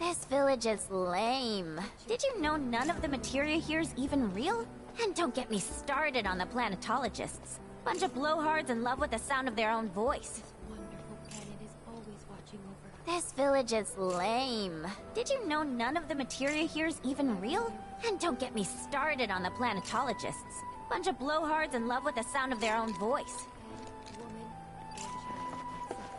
This village is lame. Did you know none of the materia here is even real? And don't get me started on the planetologists. Bunch of blowhards in love with the sound of their own voice. This wonderful planet is always watching over us. This village is lame. Did you know none of the materia here is even real? And don't get me started on the planetologists. Bunch of blowhards in love with the sound of their own voice. Woman or child suffer.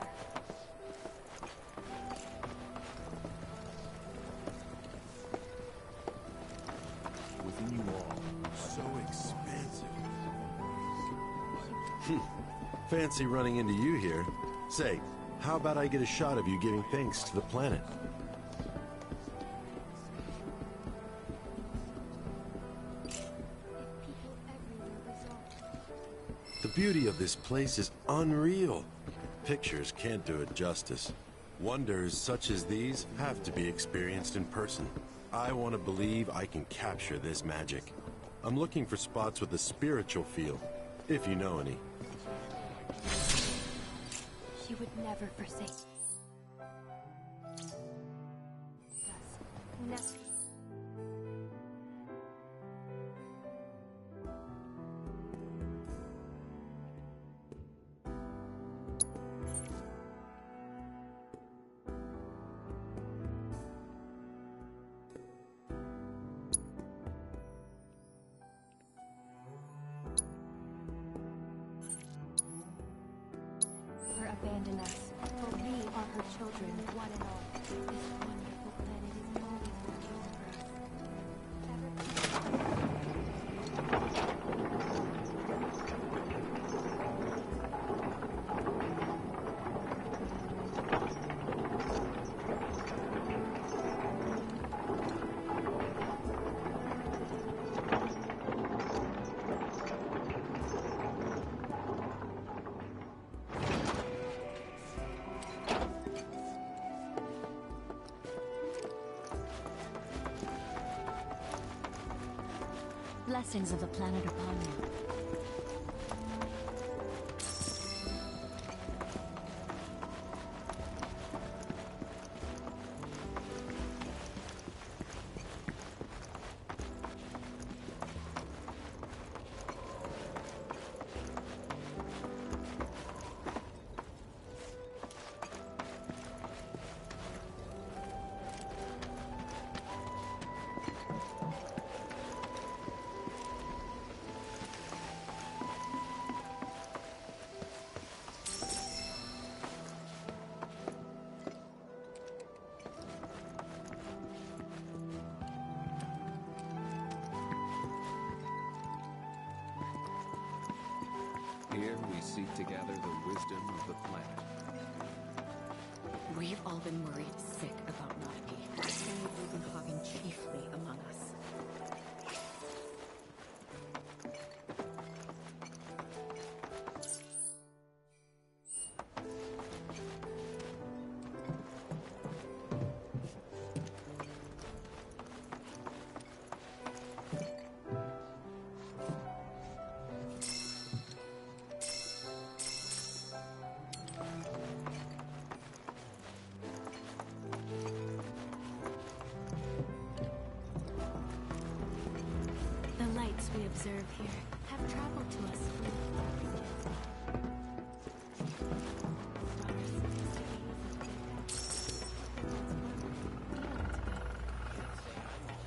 Within you all, so expansive. Fancy running into you here. Say, how about I get a shot of you giving thanks to the planet? The beauty of this place is unreal. Pictures can't do it justice. Wonders such as these have to be experienced in person. I want to believe I can capture this magic. I'm looking for spots with a spiritual feel, if you know any. She would never forsake us. Never. Abandon us, for we are her children, one and all. This wonderful planet is always watching over us. Blessings of the planet upon you. Here we seek to gather the wisdom of the planet. We've all been worried sick about Nautipi, and we've been hogging chiefly among us. We observe here have traveled to us from the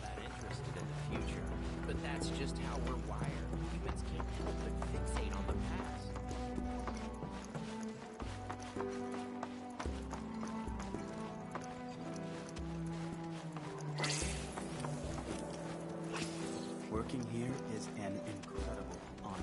Not interested in the future, but that's just how we're wired. Humans can't help but fixate on the past. Working here is an incredible honor.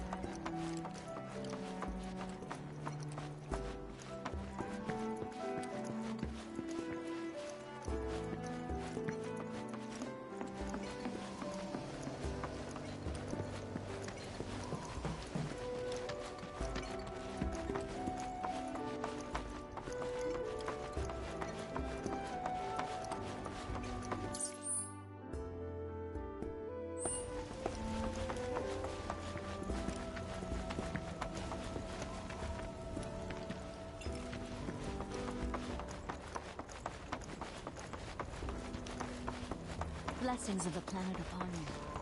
Blessings of the planet upon you.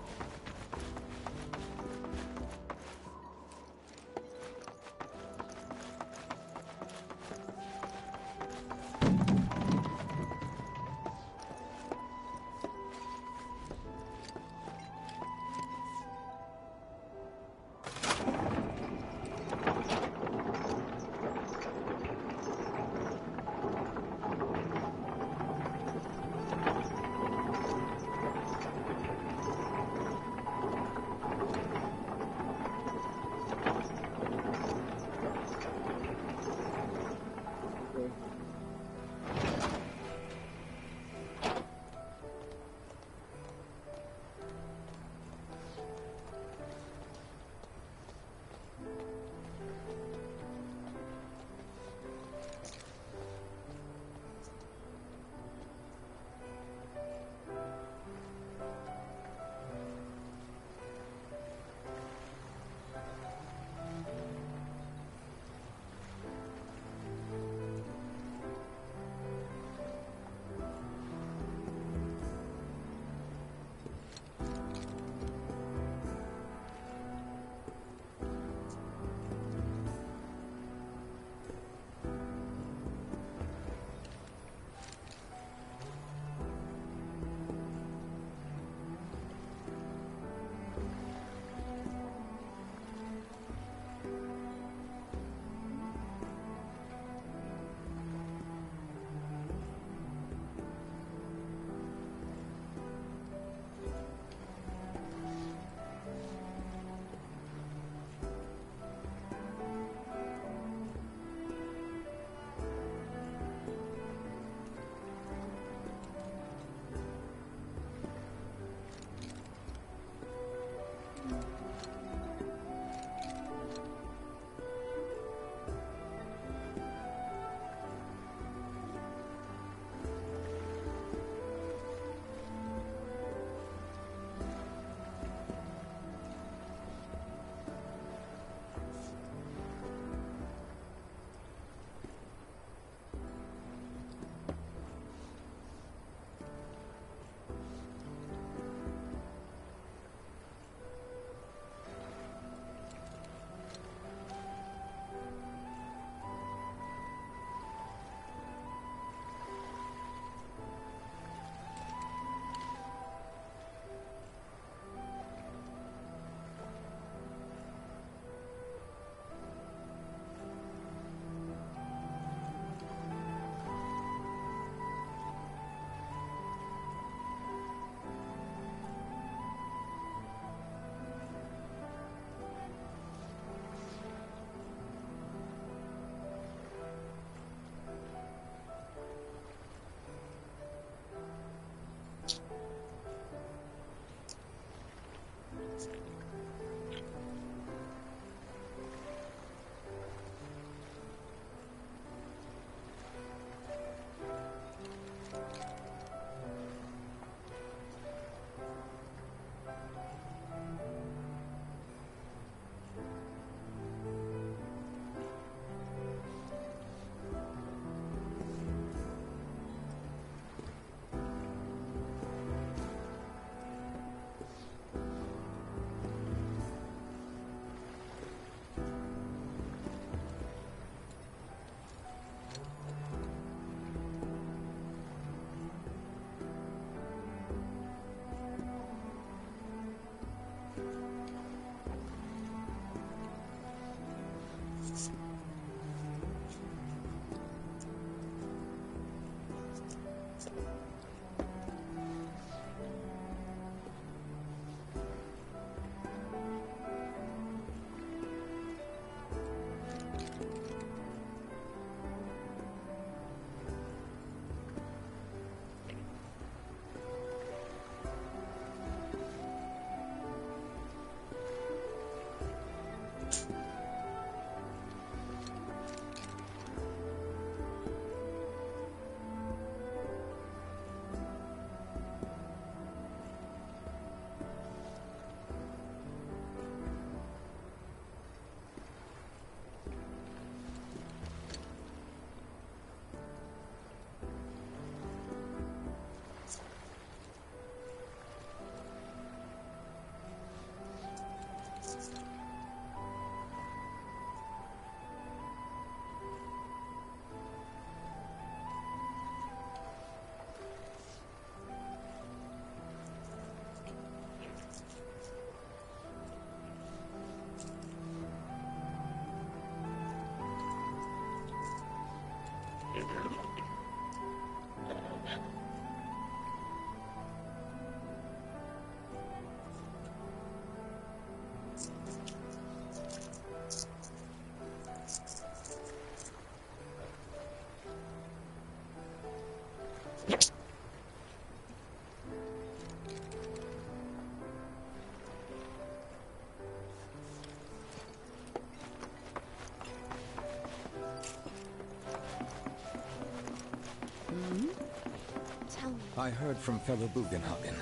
I heard from fellow Bugenhagen.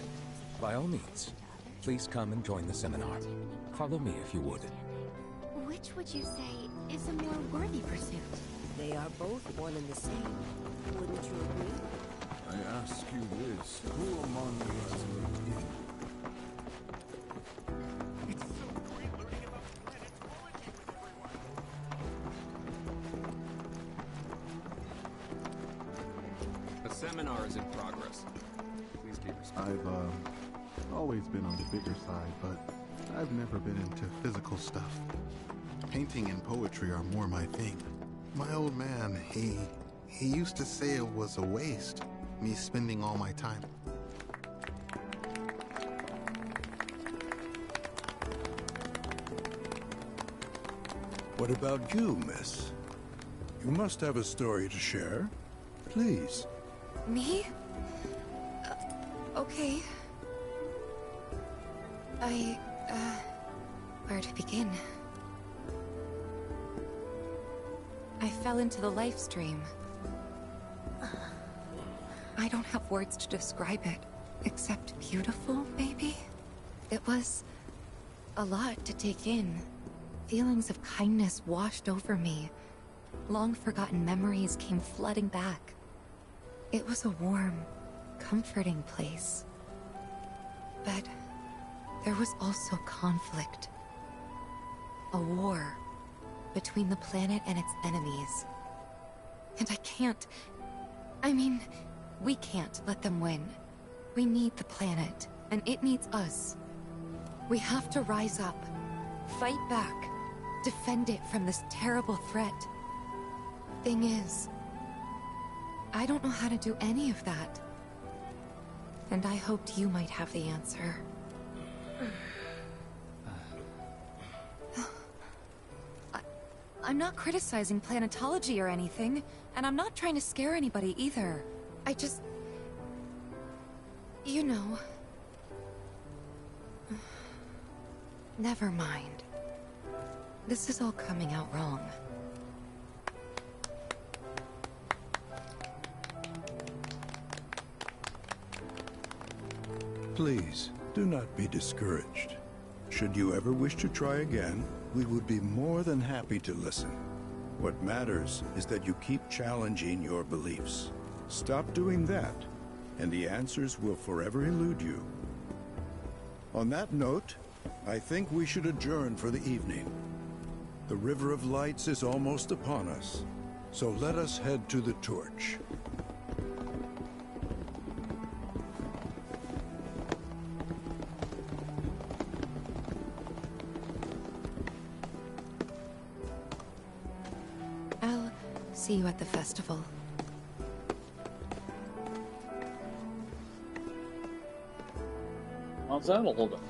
By all means, please come and join the seminar. Follow me if you would. Which would you say is a more worthy pursuit? They are both one and the same. Wouldn't you agree? I ask you this, who among you has moved in? It's so great learning about planetology with everyone. A seminar is in progress. Please keep respect. I've always been on the bigger side, but I've never been into physical stuff. Painting and poetry are more my thing. My old man, he used to say it was a waste, me spending all my time. What about you, miss? You must have a story to share. Please. Me? Okay. Where to begin? I fell into the life stream. I don't have words to describe it, except beautiful, maybe? It was a lot to take in. Feelings of kindness washed over me. Long-forgotten memories came flooding back. It was a warm, comforting place. But there was also conflict. A war between the planet and its enemies. And we can't let them win. We need the planet, and it needs us. We have to rise up, fight back, defend it from this terrible threat. Thing is, I don't know how to do any of that. And I hoped you might have the answer. I'm not criticizing planetology or anything, and I'm not trying to scare anybody either. I just... You know... Never mind. This is all coming out wrong. Please, do not be discouraged. Should you ever wish to try again, we would be more than happy to listen. What matters is that you keep challenging your beliefs. Stop doing that, and the answers will forever elude you. On that note, I think we should adjourn for the evening. The River of Lights is almost upon us, so let us head to the torch. I'll see you at the festival. How's that a hold up?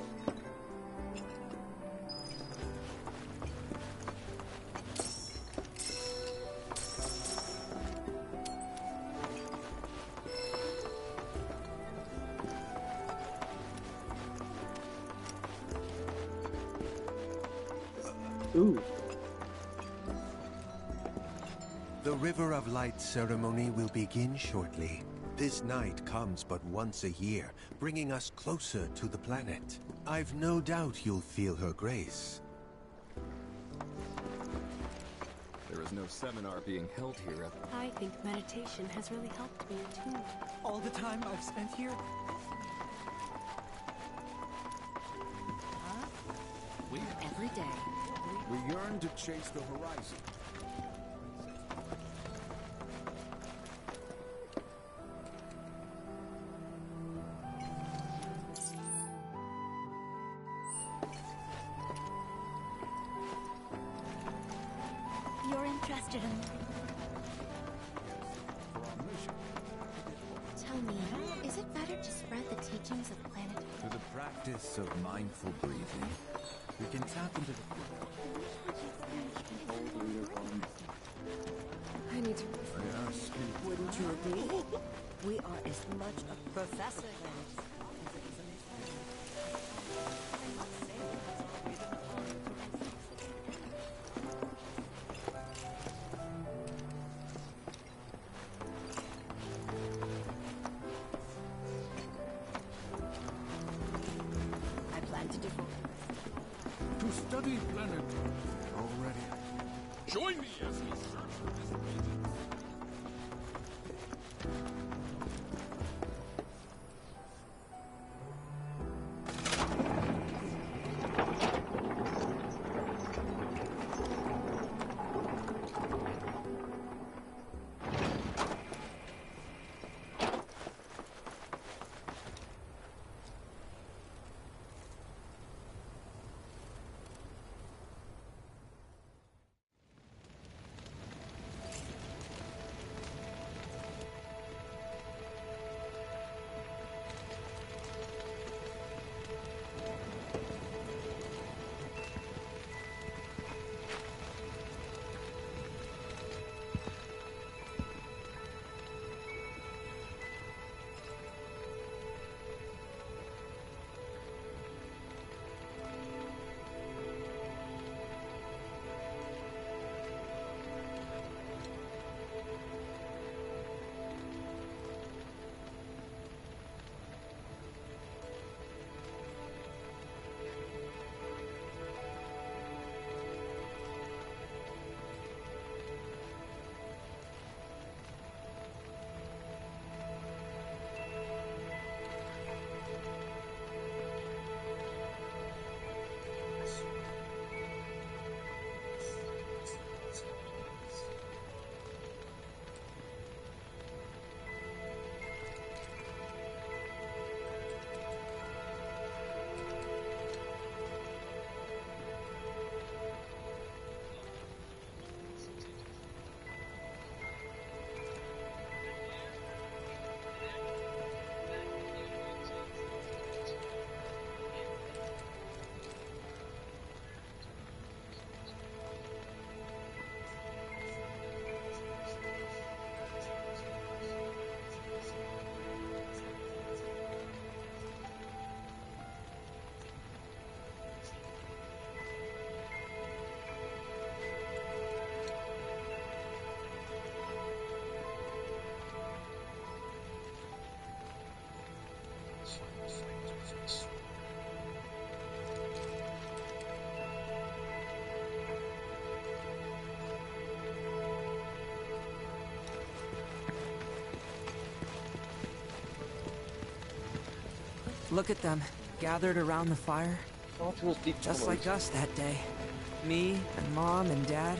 Ooh. The River of Light ceremony will begin shortly. This night comes but once a year, bringing us closer to the planet. I've no doubt you'll feel her grace. There is no seminar being held here at... I think meditation has really helped me too. All the time I've spent here? Every day. We yearn to chase the horizon. You're interested in... Tell me, is it better to spread the teachings of planet? Through the practice of mindful breathing, we can tap into the... I need to... Wouldn't you agree? We are as much a professor then. To study planet. Already. Join me as we search for this region. Look at them, gathered around the fire. Just like us that day. Me and Mom and Dad.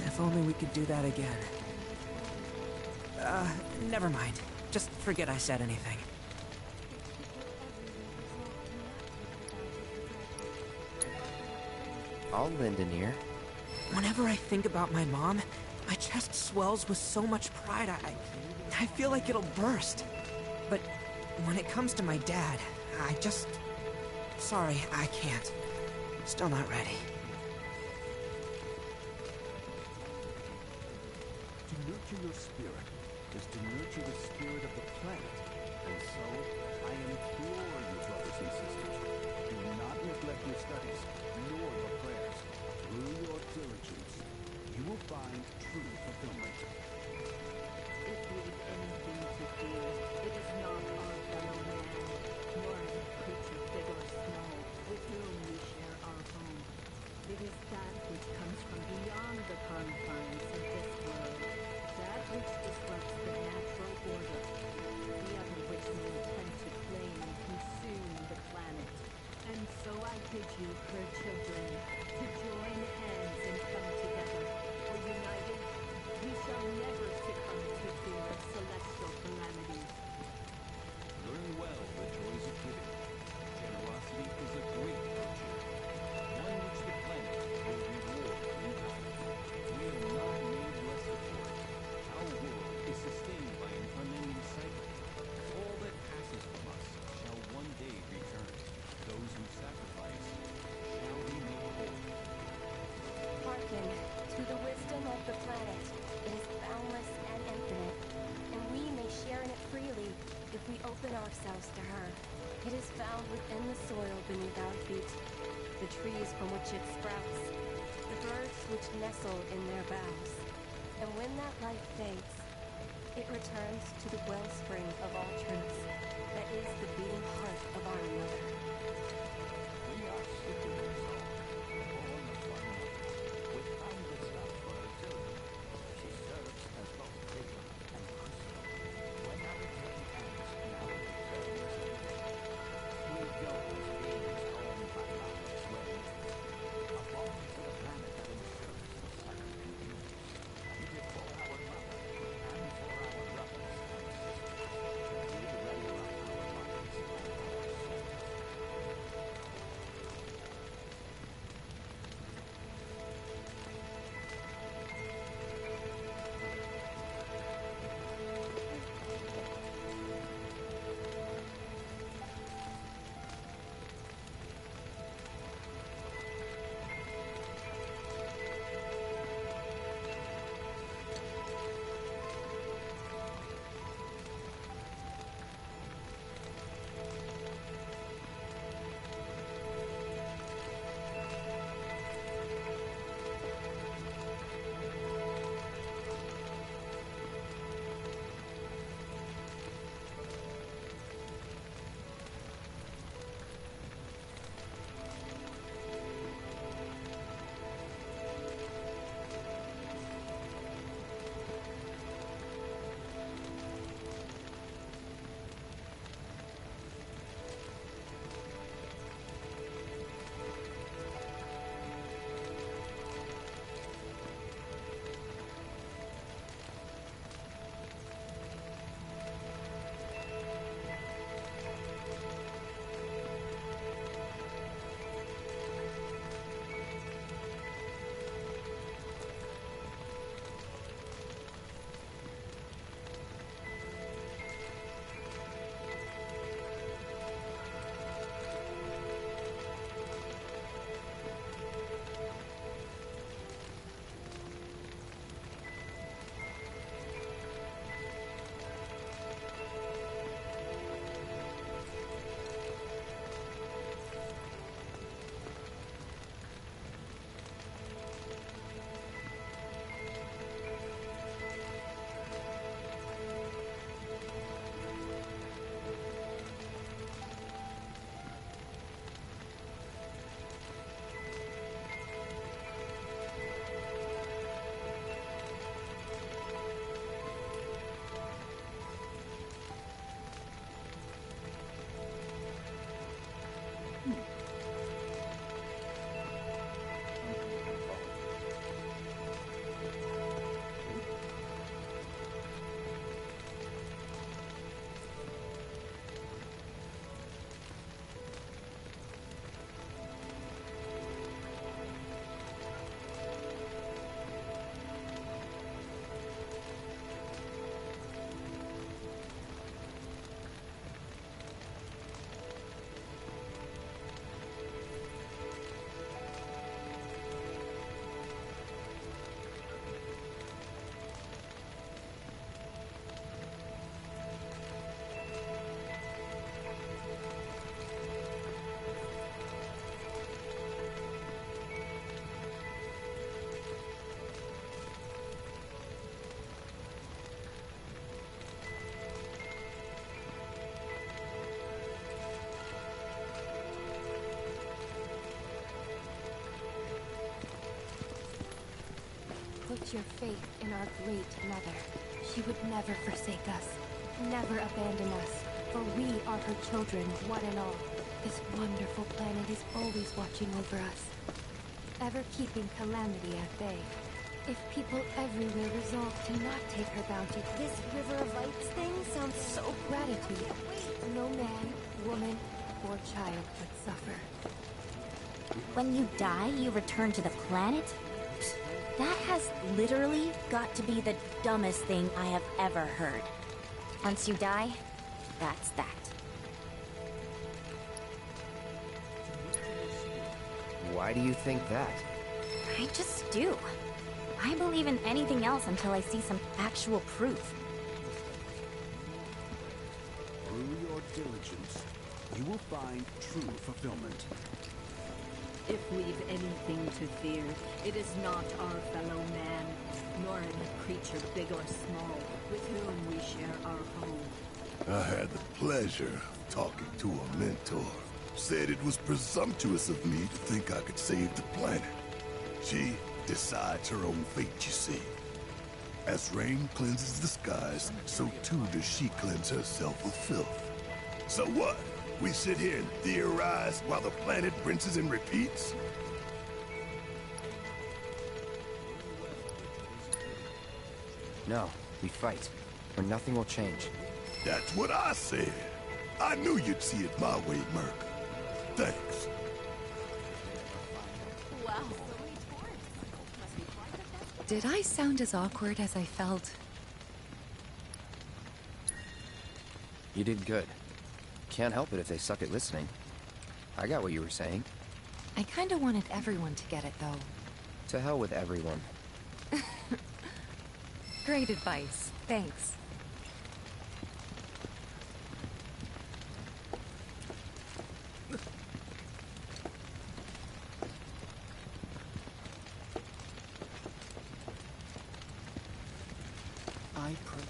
If only we could do that again. Never mind. Just forget I said anything. I'll lend an ear. Whenever I think about my mom, my chest swells with so much pride, I feel like it'll burst. But when it comes to my dad, I just... Sorry, I can't. Still not ready. To nurture your spirit is to nurture the spirit of the planet. And so, I implore you, brothers and sisters, do not neglect your studies, nor your prayers. Through your diligence, you will find true fulfillment. If we've anything to fear, it is not our fellow man, nor the creature big or small, with whom we share our home. It is that which comes from beyond the confines of this world, that which disrupts the natural order, the other which may attempt to claim and consume the planet. And so I bid you, her children, to join hands and come together, for united, we shall never succumb to fear of celestial calamities. Learn well the joys of giving. Generosity is a great virtue, one which the planet will reward in time. We are not made less secure. Our world is sustained by an unending cycle. All that passes from us shall one day return. Those who sacrifice shall be made whole. Hearken to the wisdom of the planet. It is boundless and infinite, and we may share in it freely if we open ourselves to her. It is found within the soil beneath our feet, the trees from which it sprouts, the birds which nestle in their boughs. And when that life fades, it returns to the wellspring of all truths, that is the beating heart of our mother. Put your faith in our great mother. She would never forsake us, never abandon us, for we are her children, one and all. This wonderful planet is always watching over us, ever keeping calamity at bay. If people everywhere resolve to not take her bounty, this River of Lights thing sounds so gratitude. No man, woman, or child would suffer. When you die, you return to the planet? That has literally got to be the dumbest thing I have ever heard. Once you die, that's that. Why do you think that? I just do. I believe in anything else until I see some actual proof. Through your diligence, you will find true fulfillment. If we've anything to fear, it is not our fellow man, nor any creature big or small, with whom we share our home. I had the pleasure of talking to a mentor. Said it was presumptuous of me to think I could save the planet. She decides her own fate, you see. As rain cleanses the skies, so too does she cleanse herself of filth. So what? We sit here and theorize while the planet rinses and repeats? No, we fight, or nothing will change. That's what I said. I knew you'd see it my way, Merc. Thanks. Wow. Did I sound as awkward as I felt? You did good. Can't help it if they suck at listening. I got what you were saying. I kinda wanted everyone to get it, though. To hell with everyone. Great advice. Thanks. I pray.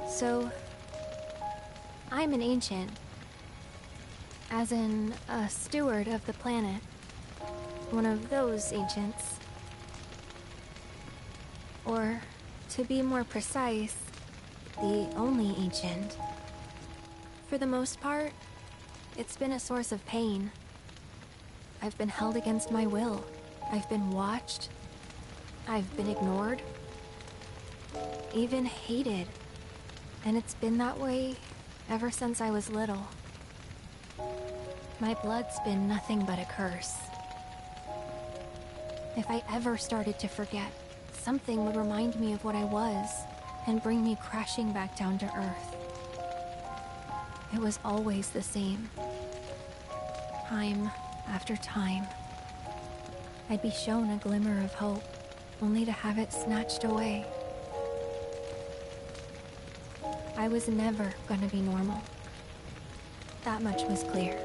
So, I'm an ancient. As in, a steward of the planet. One of those ancients. Or, to be more precise, the only ancient. For the most part, it's been a source of pain. I've been held against my will. I've been watched. I've been ignored. Even hated. And it's been that way ever since I was little. My blood's been nothing but a curse. If I ever started to forget, something would remind me of what I was and bring me crashing back down to earth. It was always the same. Time after time. I'd be shown a glimmer of hope, only to have it snatched away. I was never gonna be normal. That much was clear.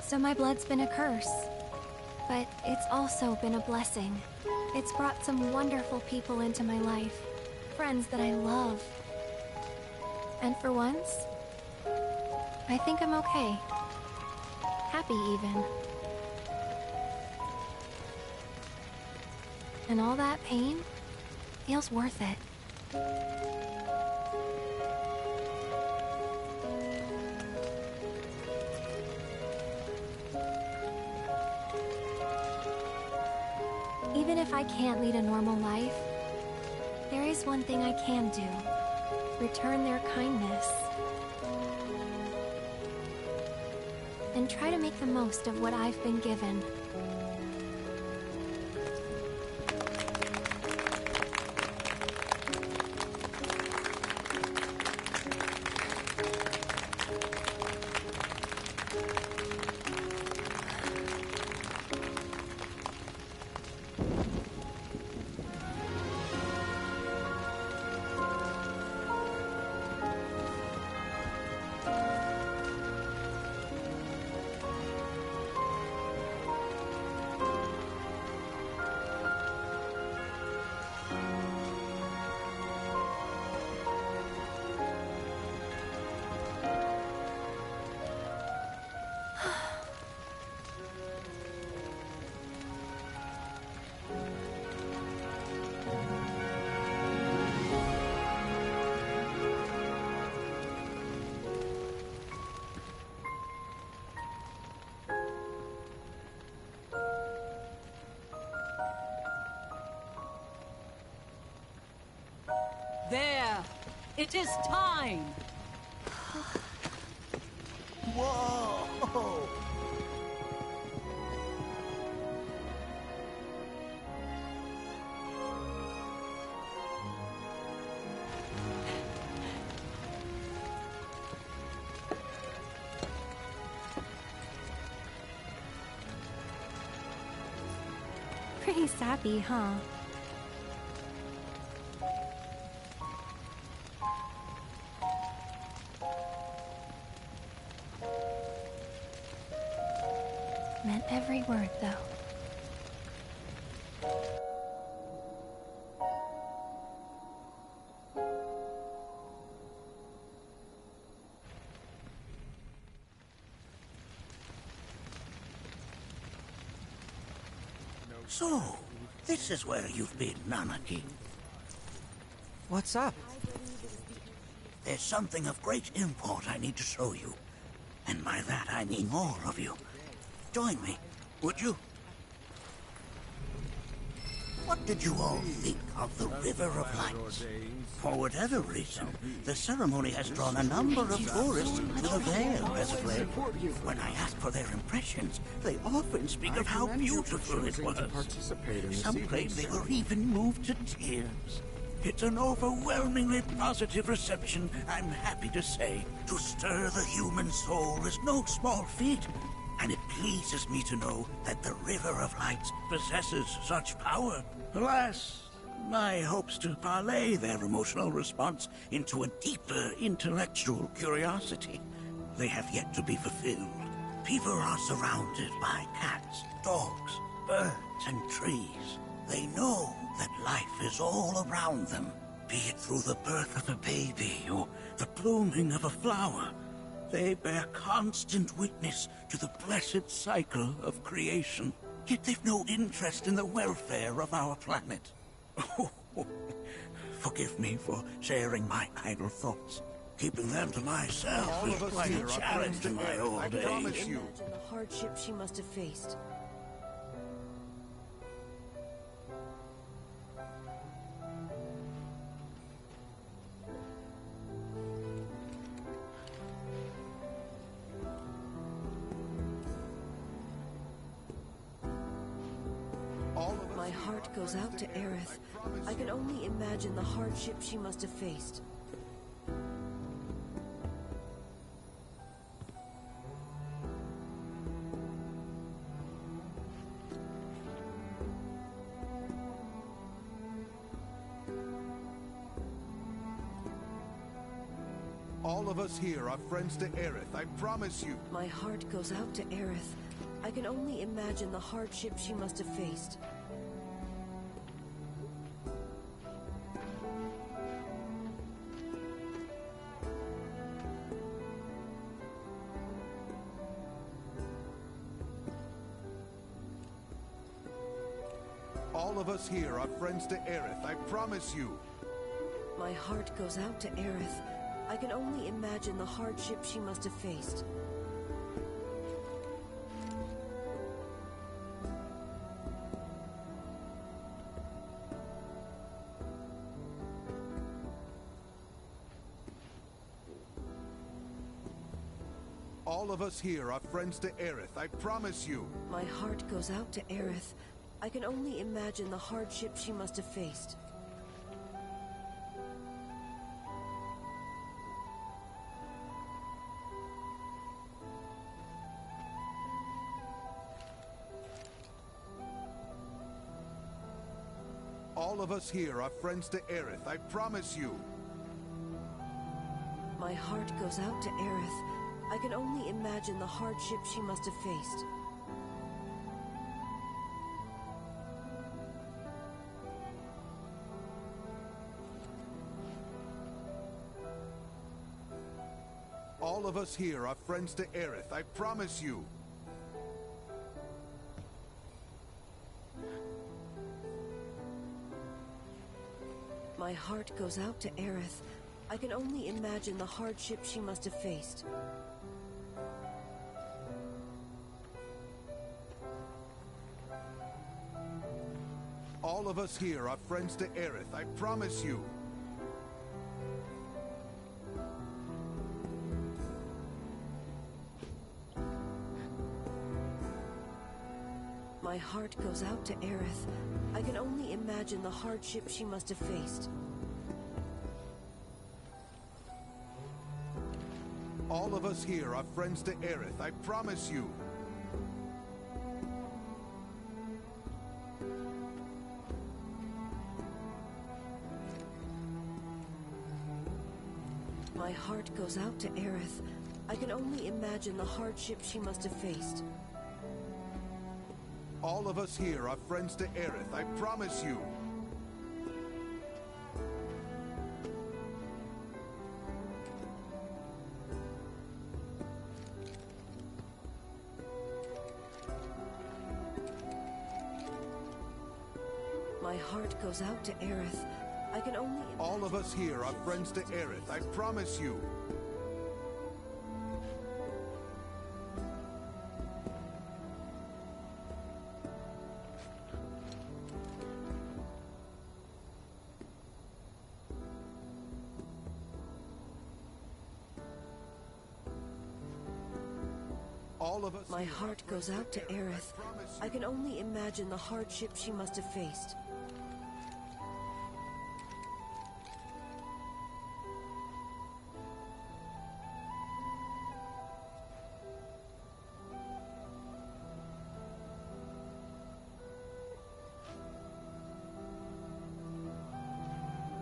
So my blood's been a curse, but it's also been a blessing. It's brought some wonderful people into my life, friends that I love. And for once, I think I'm okay. Happy even. And all that pain feels worth it. Even if I can't lead a normal life, there is one thing I can do. Return their kindness. And try to make the most of what I've been given. There! It is time! Whoa! Pretty sappy, huh? Meant every word, though. So, this is where you've been, Nanaki. What's up? There's something of great import I need to show you. And by that I mean all of you. Join me, would you? What did you all think of the River of Lights? For whatever reason, the ceremony has drawn a number of tourists to the Vale as of late. When I ask for their impressions, they often speak of how beautiful it was. Some claim they were even moved to tears. It's an overwhelmingly positive reception, I'm happy to say. To stir the human soul is no small feat, and it pleases me to know that the River of Lights possesses such power. Alas, my hopes to parlay their emotional response into a deeper intellectual curiosity, they have yet to be fulfilled. People are surrounded by cats, dogs, birds, and trees. They know that life is all around them, be it through the birth of a baby or the blooming of a flower. They bear constant witness to the blessed cycle of creation. Yet they've no interest in the welfare of our planet. Forgive me for sharing my idle thoughts. Keeping them to myself is quite a challenge in my old age. Imagine the hardship she must have faced. My heart goes out to Aerith. I can only imagine the hardship she must have faced. All of us here are friends to Aerith, I promise you. My heart goes out to Aerith. I can only imagine the hardship she must have faced. All All of us here are friends to Aerith, I promise you. My heart goes out to Aerith. I can only imagine the hardship she must have faced. All of us here are friends to Aerith, I promise you. My heart goes out to Aerith. I can only imagine the hardship she must have faced. All of us here are friends to Aerith, I promise you. My heart goes out to Aerith. I can only imagine the hardship she must have faced. All of us here are friends to Aerith, I promise you. My heart goes out to Aerith. I can only imagine the hardship she must have faced. All of us here are friends to Aerith, I promise you. My heart goes out to Aerith. I can only imagine the hardship she must have faced. All of us here are friends to Aerith, I promise you. My heart goes out to Aerith. I can only imagine the hardship she must have faced. All of us here are friends to Aerith, I promise you. My heart goes out to Aerith. I can only... All of us here are friends to Aerith, I promise you. All of us. My heart goes out to Aerith. I can only imagine the hardship she must have faced.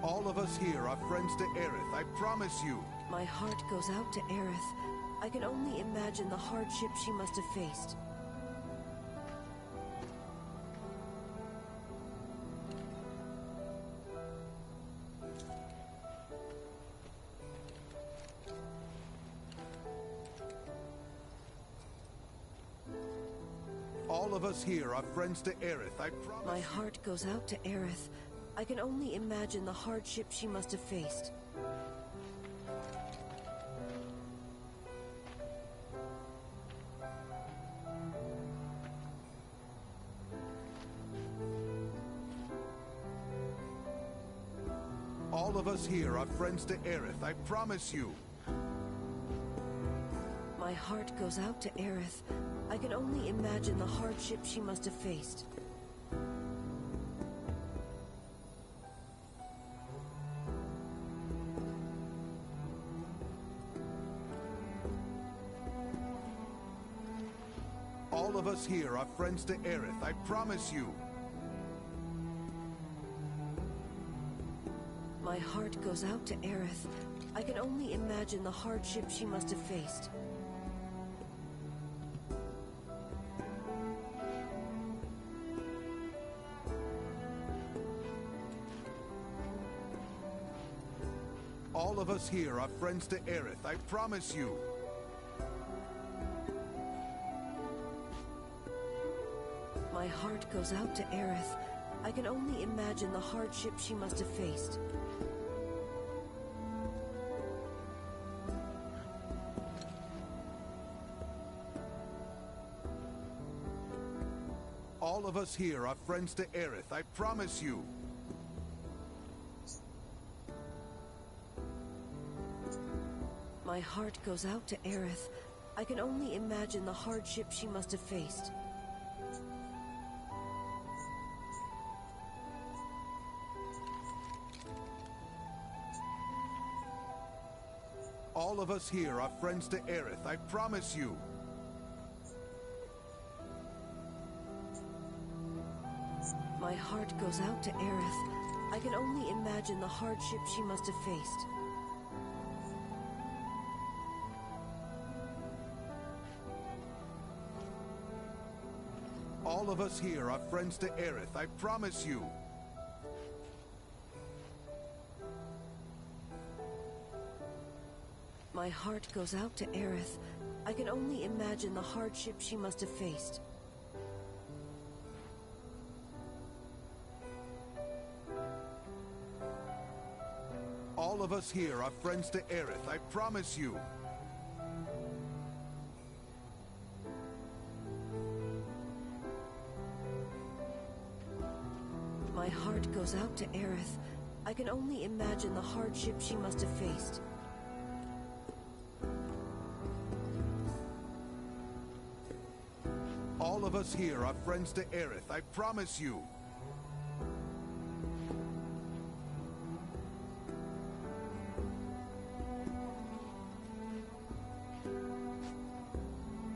All of us here are friends to Aerith, I promise you. My heart goes out to Aerith. I can only imagine the hardship she must have faced. All of us here are friends to Aerith, I promise. My heart goes out to Aerith. I can only imagine the hardship she must have faced. All of us here are friends to Aerith, I promise you. My heart goes out to Aerith. I can only imagine the hardship she must have faced. All of us here are friends to Aerith, I promise you. My heart goes out to Aerith. I can only imagine the hardship she must have faced. All of us here are friends to Aerith, I promise you. My heart goes out to Aerith. I can only imagine the hardship she must have faced. All of us here are friends to Aerith, I promise you. My heart goes out to Aerith. I can only imagine the hardship she must have faced. All of us here are friends to Aerith, I promise you. My heart goes out to Aerith. I can only imagine the hardship she must have faced. All of us here are friends to Aerith, I promise you. My heart goes out to Aerith. I can only imagine the hardship she must have faced. All of us here are friends to Aerith, I promise you. My heart goes out to Aerith. I can only imagine the hardship she must have faced. All of us here are friends to Aerith, I promise you.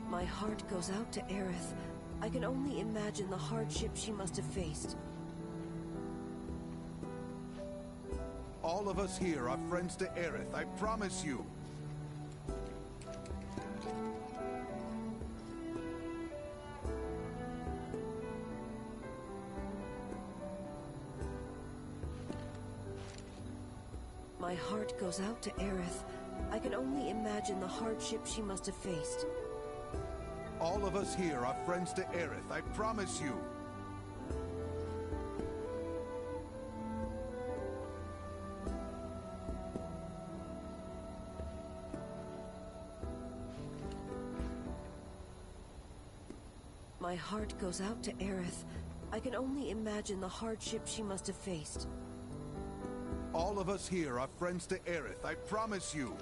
My heart goes out to Aerith. I can only imagine the hardship she must have faced. All of us here are friends to Aerith, I promise you. My heart goes out to Aerith. I can only imagine the hardship she must have faced. All of us here are friends to Aerith, I promise you. My heart goes out to Aerith. I can only imagine the hardship she must have faced. All of us here are friends to Aerith, I promise you.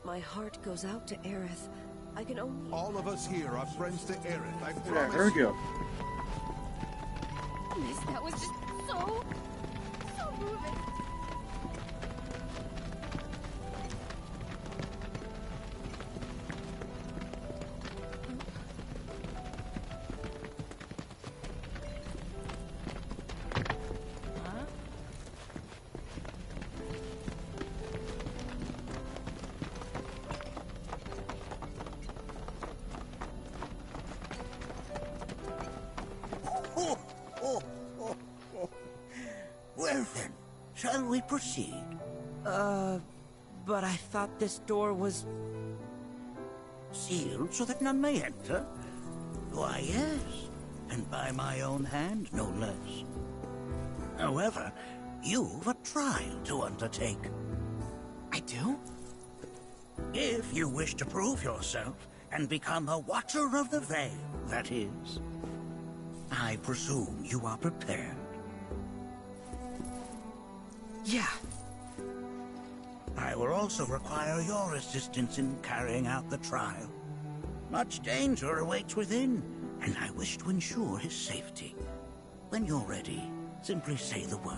My heart goes out to Aerith. I can only... All of us here are friends to Aerith, I Yeah, promise there we you. go. That was just so moving. Well then, shall we proceed? But I thought this door was... Sealed so that none may enter? Why, yes. And by my own hand, no less. However, you've a trial to undertake. I do? If you wish to prove yourself and become a Watcher of the Veil, that is. I presume you are prepared. Yeah. I will also require your assistance in carrying out the trial. Much danger awaits within, and I wish to ensure his safety. When you're ready, simply say the word.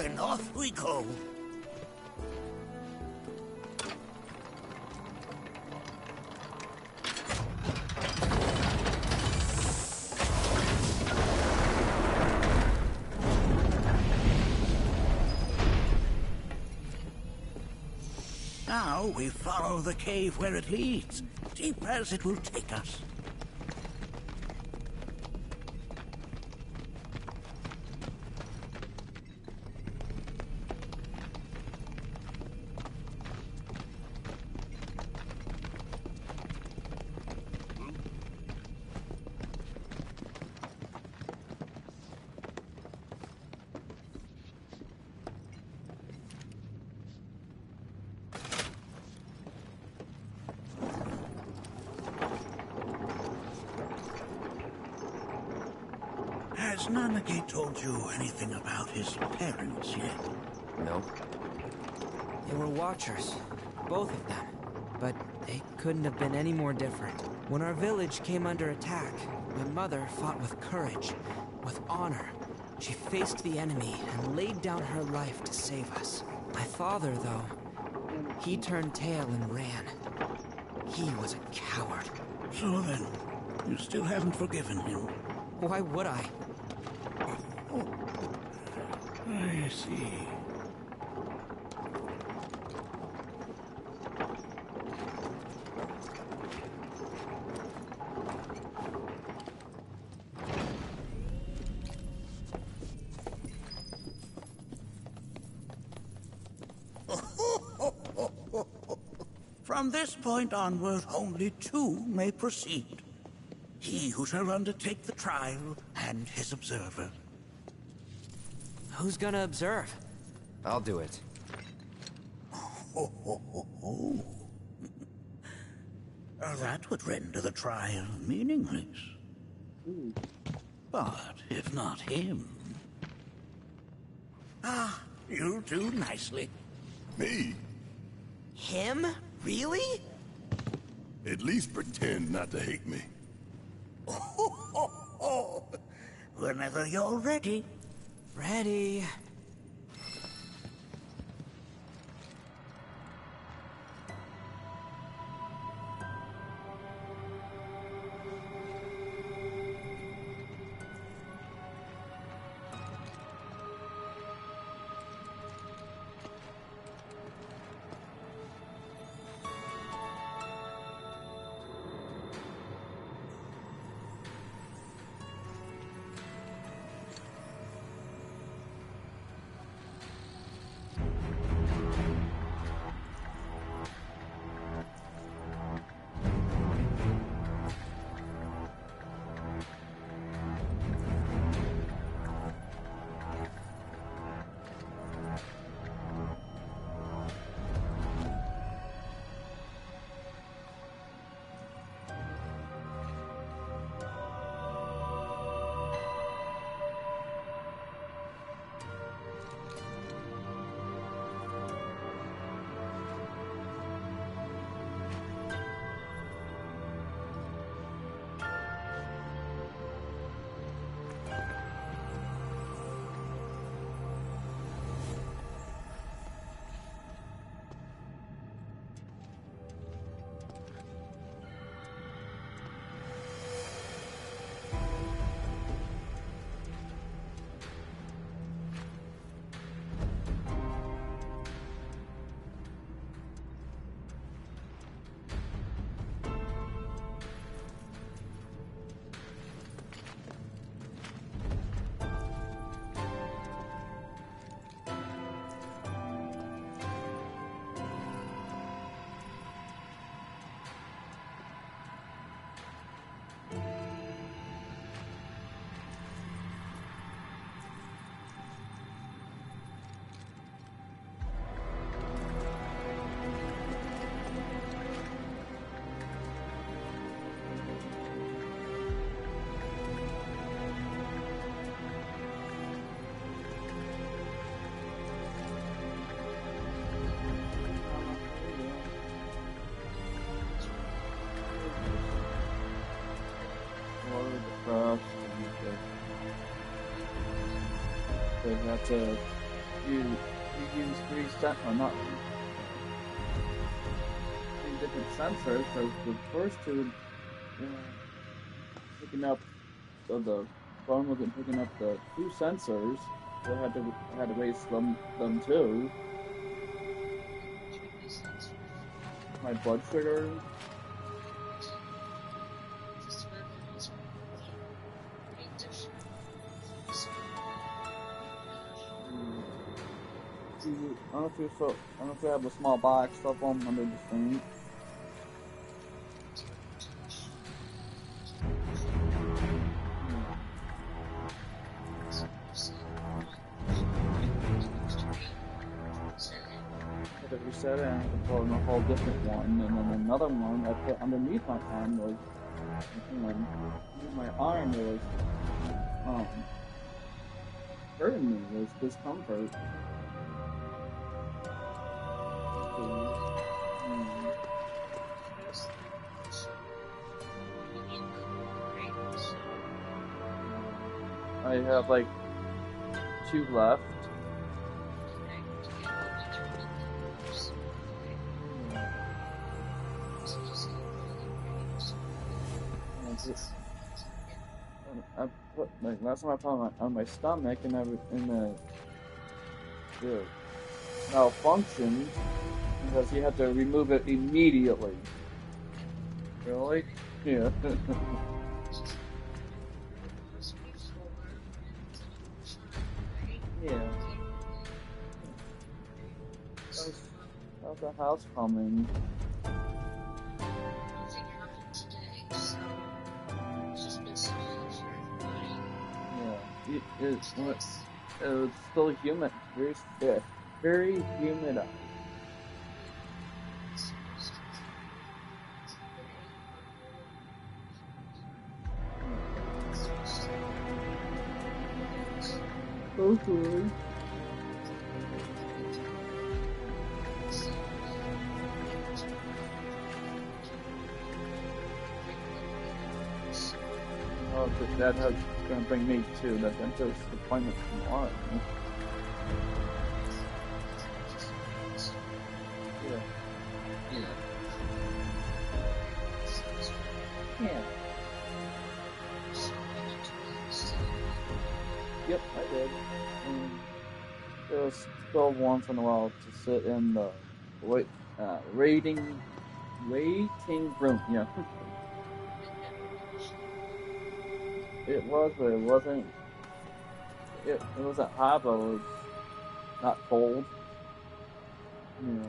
and off we go. Now we follow the cave where it leads, deep as it will take us. Has Nanaki told you anything about his parents yet? No. They were watchers, both of them. But they couldn't have been any more different. When our village came under attack, my mother fought with courage, with honor. She faced the enemy and laid down her life to save us. My father, though, he turned tail and ran. He was a coward. So then, you still haven't forgiven him? Why would I? I see. From this point onward, only two may proceed. He who shall undertake the trial and his observer. Who's gonna observe? I'll do it. That would render the trial meaningless. But if not him... Ah, you'll do nicely. Me? Him? Really? At least pretend not to hate me. Whenever you're ready. Ready. They have to you use three different sensors, because the first two picking up the phone wasn't picking up the two sensors, so I had to raise them too. My blood sugar. I don't know if you have a small box of them under the sink. I had to reset it and I had to put in a whole different one, and then another one I put underneath my arm was, my arm was hurting me, was discomfort. I have like 2 left. I put, like, last time I put it on my stomach, and the malfunctioned because you had to remove it immediately. Really? Yeah. Yeah. How's the house coming? Yeah, it was still humid, very humid out. Okay. Oh, that's gonna bring me to the dentist appointment tomorrow. Yeah. Yeah. Yep, I did. It was still once in a while to sit in the waiting room. Yeah. It was, but it wasn't. It wasn't hot, but it was not cold. Yeah.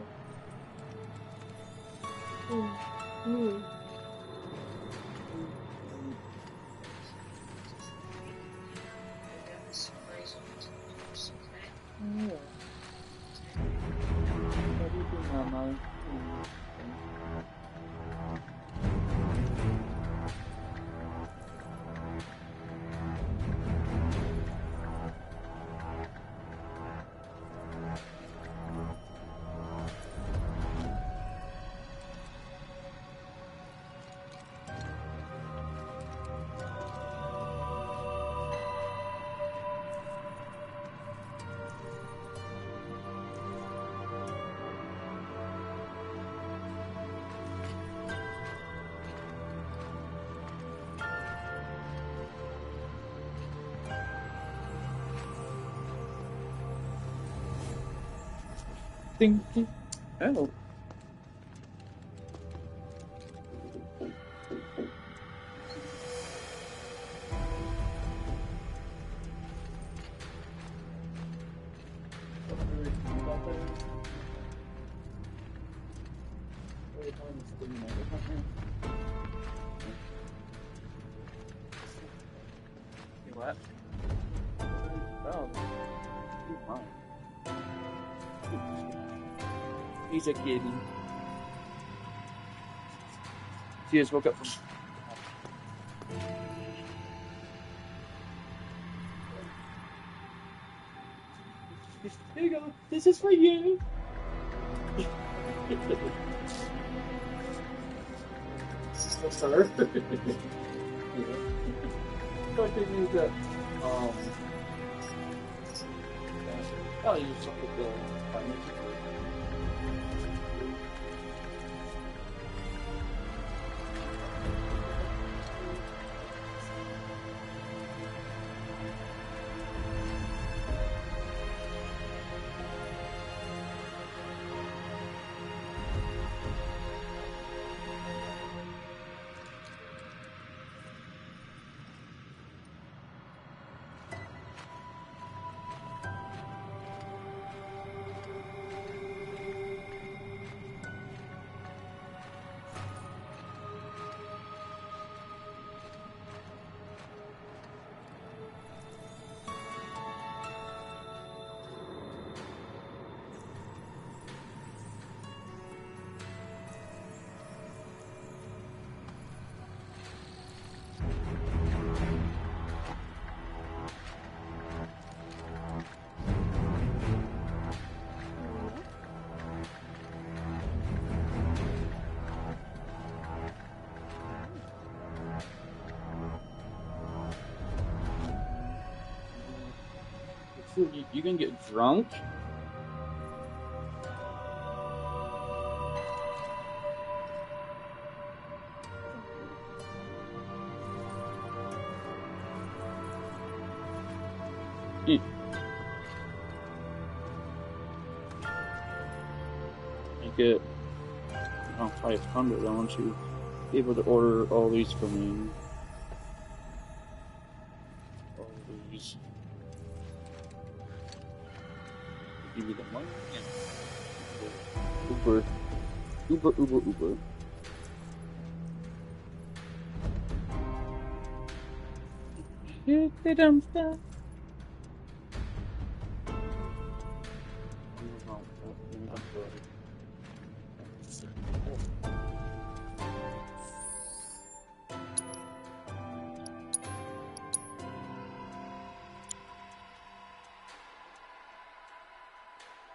Ding, ding. Oh. What? Oh. He's a kitty. She just woke up from... Here you go. This is for you. That's her. I can use that. Oh, you just look at the financial. You can get drunk? You get 500. I want you be able to order all these for me. All these. Give you the money. Uber. Hit the dumpster.